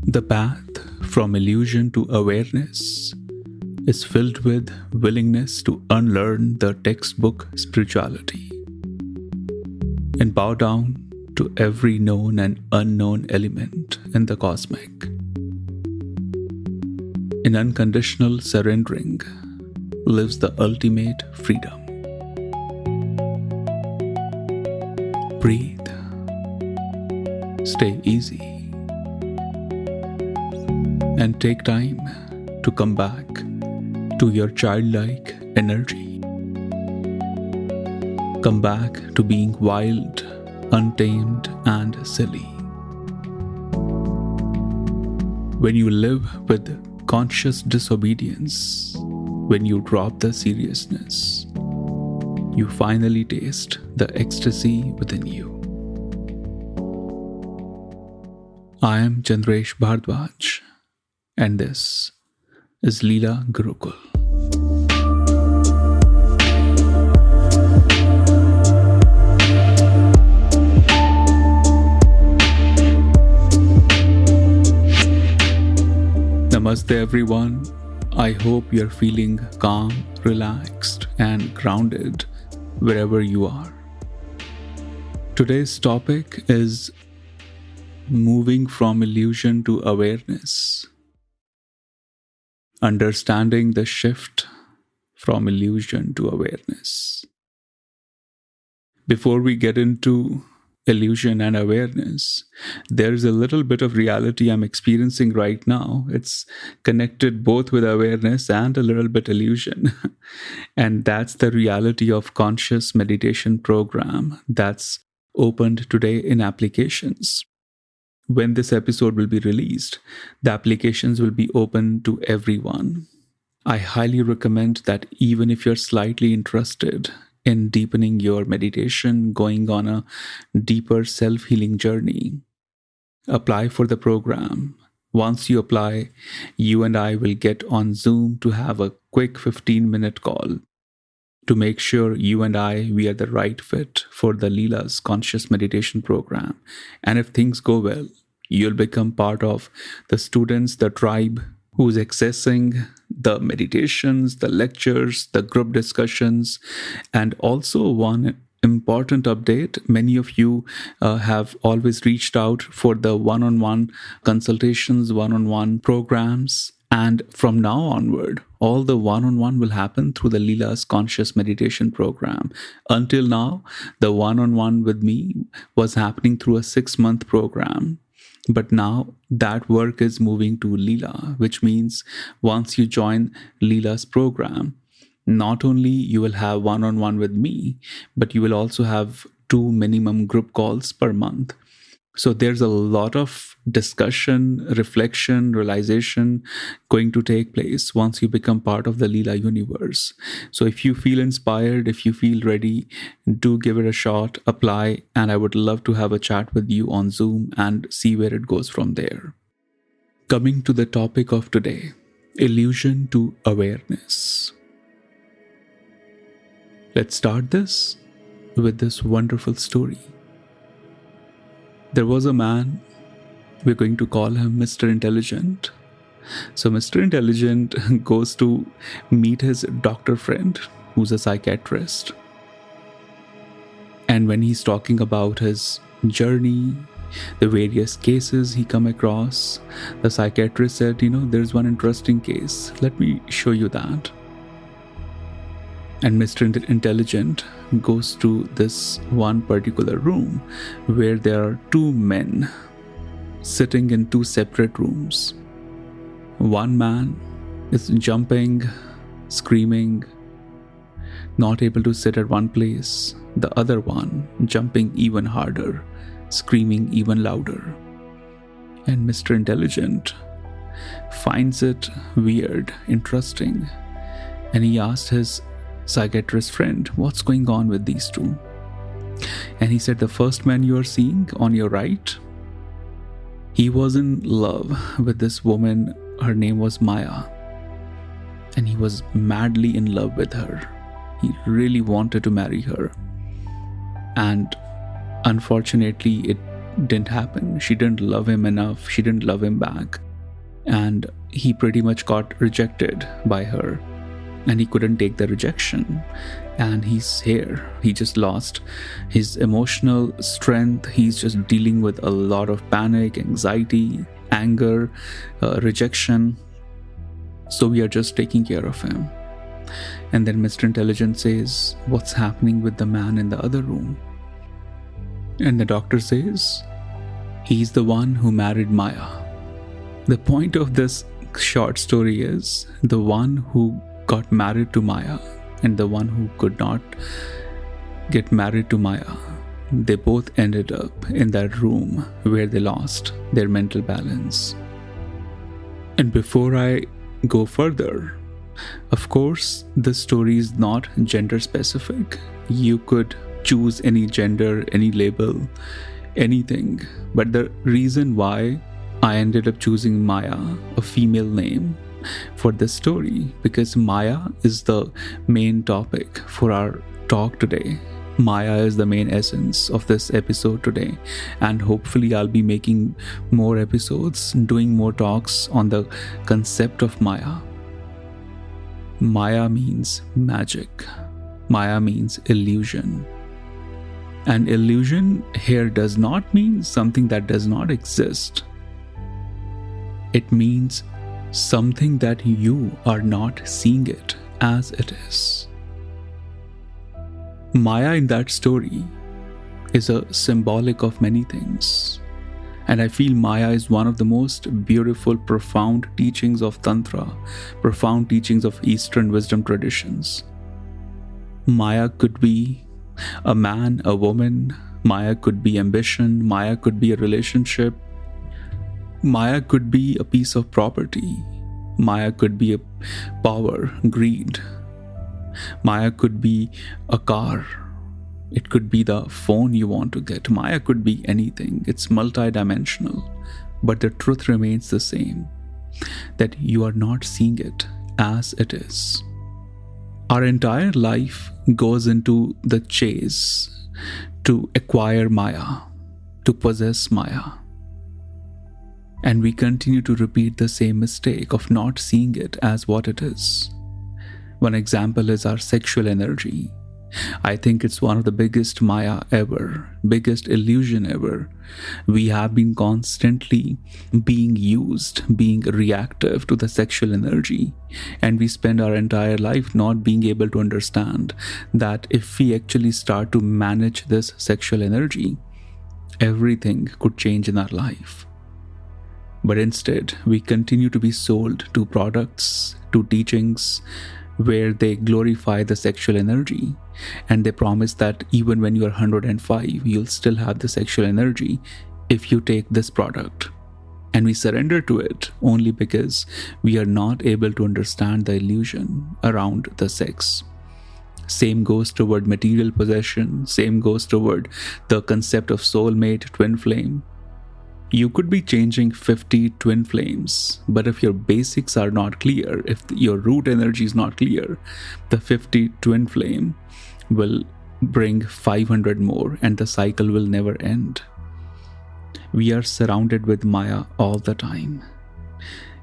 The path from illusion to awareness is filled with willingness to unlearn the textbook spirituality and bow down to every known and unknown element in the cosmic. In unconditional surrendering lives the ultimate freedom. Breathe. Stay easy. And take time to come back to your childlike energy. Come back to being wild, untamed, and silly. When you live with conscious disobedience, when you drop the seriousness, you finally taste the ecstasy within you. I am Chandresh Bhardwaj, and this is Leela Gurukul. Namaste everyone. I hope you're feeling calm, relaxed, and grounded wherever you are. Today's topic is moving from illusion to awareness. Understanding the shift from illusion to awareness. Before we get into illusion and awareness, there's a little bit of reality I'm experiencing right now. It's connected both with awareness and a little bit illusion. And that's the reality of conscious meditation program that's opened today in applications. When this episode will be released, the applications will be open to everyone. I highly recommend that even if you're slightly interested in deepening your meditation, going on a deeper self-healing journey, apply for the program. Once you apply, you and I will get on Zoom to have a quick 15-minute call to make sure you and we are the right fit for the Leela's conscious meditation program. And if things go well, you'll become part of the students, the tribe who's accessing the meditations, the lectures, the group discussions. And also one important update, many of you have always reached out for the one-on-one consultations, one-on-one programs. And from now onward, all the one-on-one will happen through the Leela's Conscious Meditation Program. Until now, the one-on-one with me was happening through a 6-month program. But now that work is moving to Leela, which means once you join Leela's program, not only you will have one-on-one with me, but you will also have 2 minimum group calls per month. So there's a lot of discussion, reflection, realization going to take place once you become part of the Leela universe. So if you feel inspired, if you feel ready, do give it a shot, apply, and I would love to have a chat with you on Zoom and see where it goes from there. Coming to the topic of today, illusion to awareness. Let's start this with this wonderful story. There was a man, we're going to call him Mr. Intelligent. So Mr. Intelligent goes to meet his doctor friend, who's a psychiatrist. And when he's talking about his journey, the various cases he come across, the psychiatrist said, there's one interesting case. Let me show you that. And Mr. Intelligent goes to this one particular room where there are 2 men sitting in 2 separate rooms. One man is jumping, screaming, not able to sit at one place. The other one jumping even harder, screaming even louder. And Mr. Intelligent finds it weird, interesting, and he asked his psychiatrist friend, what's going on with these 2? And he said, the first man you are seeing on your right, he was in love with this woman. Her name was Maya. And he was madly in love with her. He really wanted to marry her. And unfortunately, it didn't happen. She didn't love him enough. She didn't love him back. And he pretty much got rejected by her. And he couldn't take the rejection. And he's here. He just lost his emotional strength. He's just dealing with a lot of panic, anxiety, anger, rejection. So we are just taking care of him. And then Mr. Intelligent says, what's happening with the man in the other room? And the doctor says, he's the one who married Maya. The point of this short story is the one who got married to Maya and the one who could not get married to Maya, they both ended up in that room where they lost their mental balance. And before I go further, of course, this story is not gender specific. You could choose any gender, any label, anything. But the reason why I ended up choosing Maya, a female name, for this story, because Maya is the main topic for our talk today. Maya is the main essence of this episode today, and hopefully I'll be making more episodes, doing more talks on the concept of Maya. Maya means magic. Maya means illusion. And illusion here does not mean something that does not exist. It means something that you are not seeing it as it is. Maya in that story is a symbolic of many things. And I feel Maya is one of the most beautiful, profound teachings of Tantra, profound teachings of Eastern wisdom traditions. Maya could be a man, a woman. Maya could be ambition. Maya could be a relationship. Maya could be a piece of property. Maya could be a power, greed. Maya could be a car. It could be the phone you want to get. Maya could be anything. It's multidimensional. But the truth remains the same, that you are not seeing it as it is. Our entire life goes into the chase to acquire Maya, to possess Maya. And we continue to repeat the same mistake of not seeing it as what it is. One example is our sexual energy. I think it's one of the biggest Maya ever, biggest illusion ever. We have been constantly being used, being reactive to the sexual energy. And we spend our entire life not being able to understand that if we actually start to manage this sexual energy, everything could change in our life. But instead, we continue to be sold to products, to teachings, where they glorify the sexual energy, and they promise that even when you are 105, you'll still have the sexual energy if you take this product. And we surrender to it only because we are not able to understand the illusion around the sex. Same goes toward material possession, same goes toward the concept of soulmate, twin flame. You could be changing 50 twin flames, but if your basics are not clear, if your root energy is not clear, the 50 twin flame will bring 500 more and the cycle will never end. We are surrounded with Maya all the time.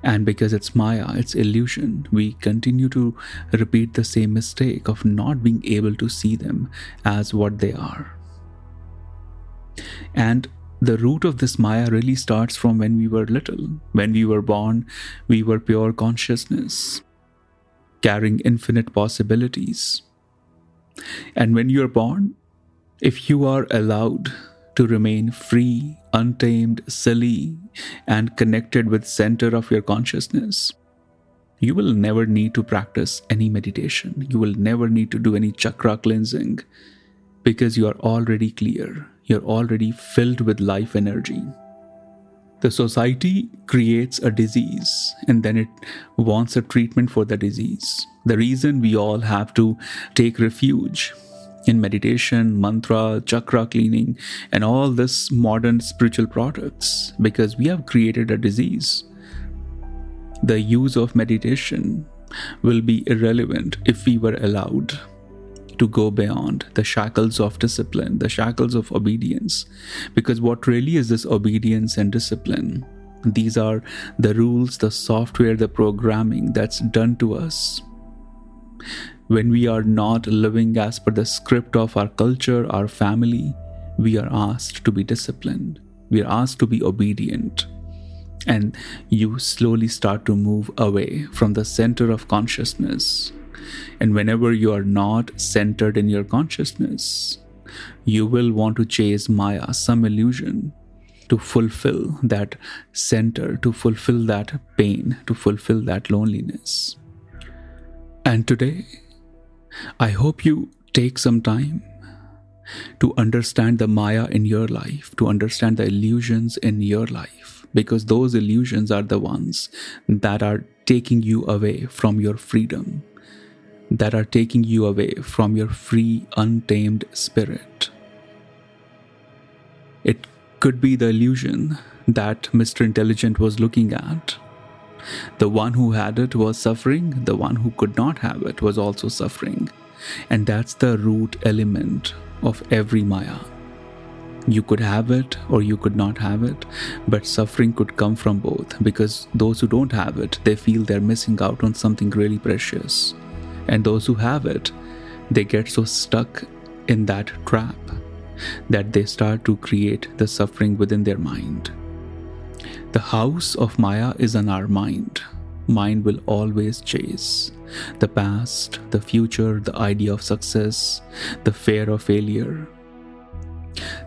And because it's Maya, it's illusion, we continue to repeat the same mistake of not being able to see them as what they are. And the root of this Maya really starts from when we were little. When we were born, we were pure consciousness, carrying infinite possibilities. And when you are born, if you are allowed to remain free, untamed, silly, and connected with center of your consciousness, you will never need to practice any meditation. You will never need to do any chakra cleansing because you are already clear. You're already filled with life energy. The society creates a disease and then it wants a treatment for the disease. The reason we all have to take refuge in meditation, mantra, chakra cleaning, and all this modern spiritual products, because we have created a disease. The use of meditation will be irrelevant if we were allowed to go beyond the shackles of discipline, the shackles of obedience. Because what really is this obedience and discipline? These are the rules, the software, the programming that's done to us. When we are not living as per the script of our culture, our family, we are asked to be disciplined. We are asked to be obedient. And you slowly start to move away from the center of consciousness. And whenever you are not centered in your consciousness, you will want to chase Maya, some illusion, to fulfill that center, to fulfill that pain, to fulfill that loneliness. And today, I hope you take some time to understand the Maya in your life, to understand the illusions in your life, because those illusions are the ones that are taking you away from your freedom, that are taking you away from your free, untamed spirit. It could be the illusion that Mr. Intelligent was looking at. The one who had it was suffering, the one who could not have it was also suffering. And that's the root element of every Maya. You could have it or you could not have it, but suffering could come from both, because those who don't have it, they feel they're missing out on something really precious. And those who have it, they get so stuck in that trap that they start to create the suffering within their mind. The house of Maya is in our mind. Mind will always chase the past, the future, the idea of success, the fear of failure.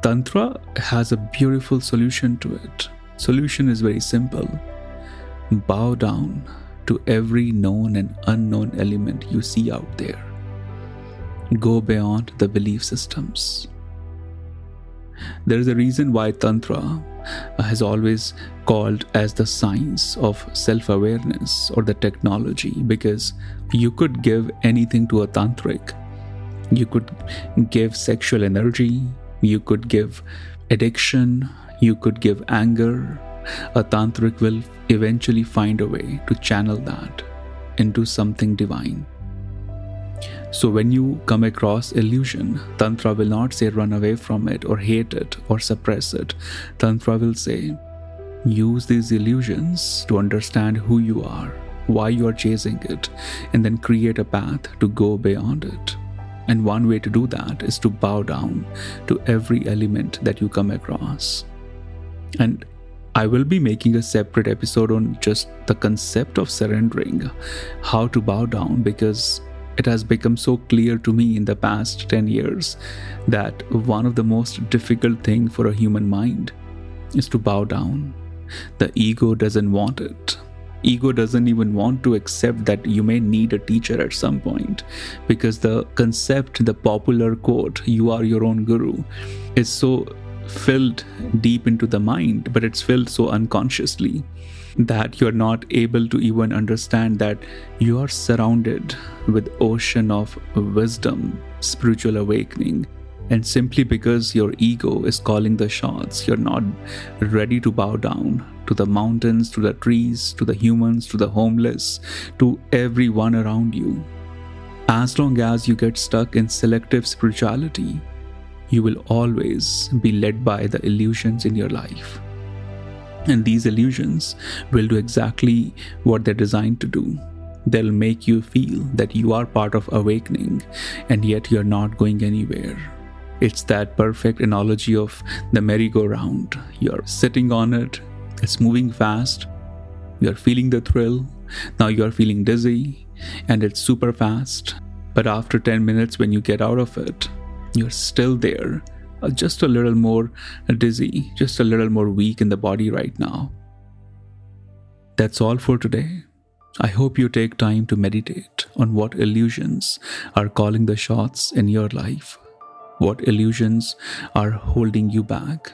Tantra has a beautiful solution to it. Solution is very simple. Bow down to every known and unknown element you see out there. Go beyond the belief systems. There is a reason why Tantra has always called as the science of self-awareness or the technology, because you could give anything to a tantric. You could give sexual energy, you could give addiction, you could give anger. A tantric will eventually find a way to channel that into something divine. So when you come across illusion, Tantra will not say run away from it or hate it or suppress it. Tantra will say, use these illusions to understand who you are, why you are chasing it, and then create a path to go beyond it. And one way to do that is to bow down to every element that you come across. And I will be making a separate episode on just the concept of surrendering, how to bow down, because it has become so clear to me in the past 10 years that one of the most difficult things for a human mind is to bow down. The ego doesn't want it. Ego doesn't even want to accept that you may need a teacher at some point, because the concept, the popular quote, you are your own guru, is so filled deep into the mind, but it's filled so unconsciously that you're not able to even understand that you are surrounded with ocean of wisdom, spiritual awakening. And simply because your ego is calling the shots, you're not ready to bow down to the mountains, to the trees, to the humans, to the homeless, to everyone around you. As long as you get stuck in selective spirituality, you will always be led by the illusions in your life. And these illusions will do exactly what they're designed to do. They'll make you feel that you are part of awakening, and yet you're not going anywhere. It's that perfect analogy of the merry-go-round. You're sitting on it, it's moving fast, you're feeling the thrill, now you're feeling dizzy, and it's super fast. But after 10 minutes when you get out of it, you're still there, just a little more dizzy, just a little more weak in the body right now. That's all for today. I hope you take time to meditate on what illusions are calling the shots in your life, what illusions are holding you back,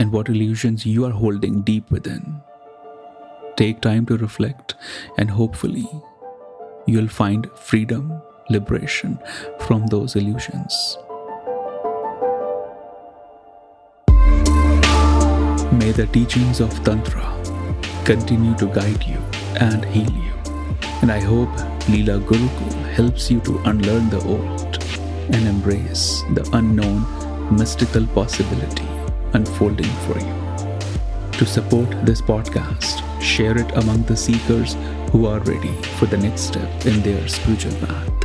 and what illusions you are holding deep within. Take time to reflect, and hopefully you'll find freedom, liberation from those illusions. May the teachings of Tantra continue to guide you and heal you. And I hope Leela Gurukul helps you to unlearn the old and embrace the unknown mystical possibility unfolding for you. To support this podcast, share it among the seekers who are ready for the next step in their spiritual path.